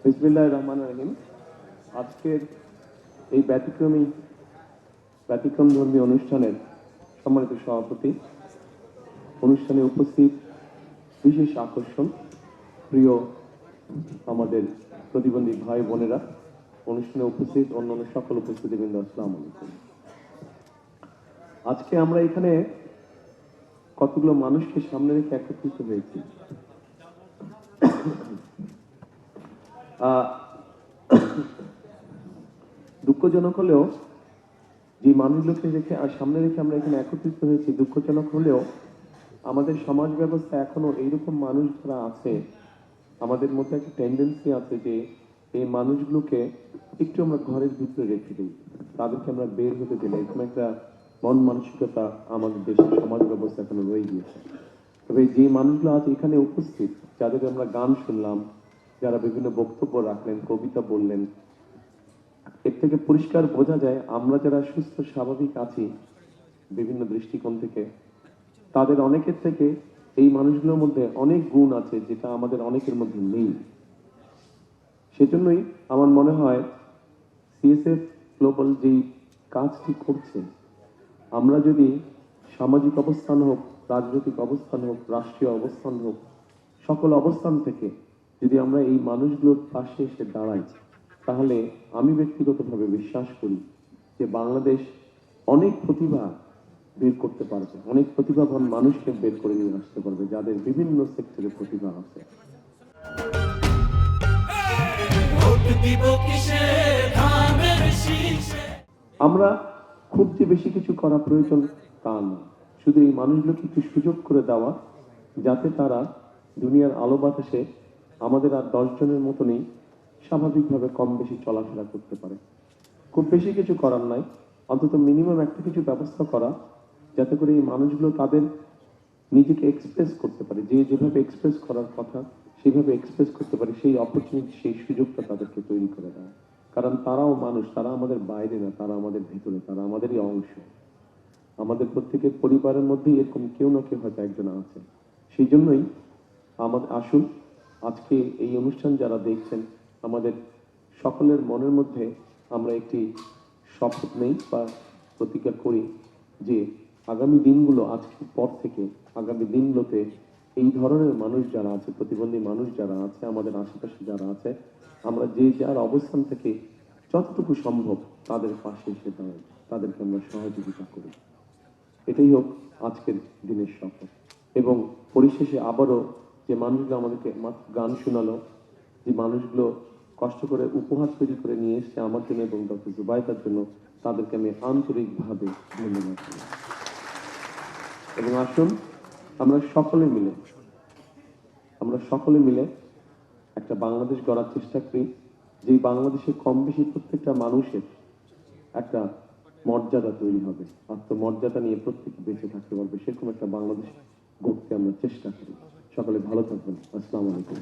বিসমিল্লাহির রহমানির রহিম। আজকের এই ব্যতিক্রম ধর্মী অনুষ্ঠানের সম্মানিত সভাপতি, অনুষ্ঠানে উপস্থিত বিশেষ আকর্ষণ, প্রিয় আমাদের প্রতিবন্ধী ভাই বোনেরা, অনুষ্ঠানে উপস্থিত অন্যান্য সকল উপস্থিতিবৃন্দ, আসসালামু আলাইকুম। আজকে আমরা এখানে কতগুলো মানুষকে সামনে রেখে একত্রিত হয়েছি। দুঃখজনক হলেও যে মানুষগুলোকে রেখে আর সামনে রেখে আমরা এখানে একত্রিত হয়েছি, দুঃখজনক হলেও আমাদের সমাজ ব্যবস্থা এখনো এইরকম মানুষ যারা আছে, আমাদের মধ্যে একটা টেন্ডেন্সি আছে যে এই মানুষগুলোকে একটু আমরা ঘরের ভিতরে রেখে দিই, তাদেরকে আমরা বের হতে দিই না। এরকম একটা মন মানসিকতা আমাদের দেশের সমাজ ব্যবস্থা এখনো রয়ে গিয়েছে। তবে যে মানুষগুলো আজ এখানে উপস্থিত, যাদের আমরা গান শুনলাম, যারা বিভিন্ন বক্তব্য রাখলেন, কবিতা বললেন, এর থেকে পরিষ্কার বোঝা যায় আমরা যারা সুস্থ স্বাভাবিক আছি বিভিন্ন দৃষ্টিকোণ থেকে, তাদের অনেকের থেকে এই মানুষগুলোর মধ্যে অনেক গুণ আছে যেটা আমাদের অনেকের মধ্যে নেই। সেজন্যই আমার মনে হয় সিএসএফ গ্লোবাল যেই কাজটি করছে, আমরা যদি সামাজিক অবস্থান হোক, রাজনৈতিক অবস্থান হোক, রাষ্ট্রীয় অবস্থান হোক, সকল অবস্থান থেকে যদি আমরা এই মানুষগুলোর পাশে এসে দাঁড়াই, তাহলে আমি ব্যক্তিগতভাবে বিশ্বাস করি যে বাংলাদেশ অনেক প্রতিভা বের করতে পারবে, অনেক প্রতিভাবান মানুষকে বের করে নিয়ে আসতে পারবে, যাদের বিভিন্ন সেক্টরে প্রতিভা আছে। আমরা খুব যে বেশি কিছু করা প্রয়োজন তা না, শুধু এই মানুষগুলোকে একটু সুযোগ করে দেওয়া, যাতে তারা দুনিয়ার আলো বাতাসে আমাদের আর 10 জনের মতনই স্বাভাবিকভাবে কম বেশি চলাফেরা করতে পারে। খুব বেশি কিছু করার নাই, অন্তত মিনিমাম একটা কিছু ব্যবস্থা করা, যাতে করে এই মানুষগুলো তাদের নিজেকে এক্সপ্রেস করতে পারে, যে যেভাবে এক্সপ্রেস করার কথা সেভাবে এক্সপ্রেস করতে পারে, সেই অপরচুনিটি, সেই সুযোগটা তাদেরকে তৈরি করে দেয়। কারণ তারাও মানুষ, তারা আমাদের বাইরে না, তারা আমাদের ভেতরে, তারা আমাদেরই অংশ। আমাদের প্রত্যেকের পরিবারের মধ্যেই এরকম কেউ না কেউ হয়তো একজন আছে। সেই জন্যই আমাদের আসুন, আজকে এই অনুষ্ঠান যারা দেখছেন, আমাদের সকলের মনের মধ্যে আমরা একটি শপথ নেই বা প্রতিজ্ঞা করি যে আগামী দিনগুলো, আজকের পর থেকে আগামী দিনগুলোতে এই ধরনের মানুষ যারা আছে, প্রতিবন্ধী মানুষ যারা আছে, আমাদের আশেপাশে যারা আছে, আমরা যে যার অবস্থান থেকে যতটুকু সম্ভব তাদের পাশে এসে দাঁড়াই, তাদেরকে আমরা সহযোগিতা করি। এটাই হোক আজকের দিনের শপথ। এবং পরিশেষে আবারও যে মানুষগুলো আমাদেরকে গান শোনালো, যে মানুষগুলো কষ্ট করে উপহার তৈরি করে নিয়ে এসছে আমার জন্য এবং ডক্টর জুবাইদার জন্য, তাদেরকে আমি আন্তরিকভাবে ধন্যবাদ করি। এবং আসুন আমরা সকলে মিলে একটা বাংলাদেশ গড়ার চেষ্টা করি, যেই বাংলাদেশে কম বেশি প্রত্যেকটা মানুষের একটা মর্যাদা তৈরি হবে, আত্মমর্যাদা নিয়ে প্রত্যেকে বেঁচে থাকতে পারবে, সেরকম একটা বাংলাদেশ গড়তে আমরা চেষ্টা করি। সকলে ভালো থাকবেন। আসসালামু আলাইকুম।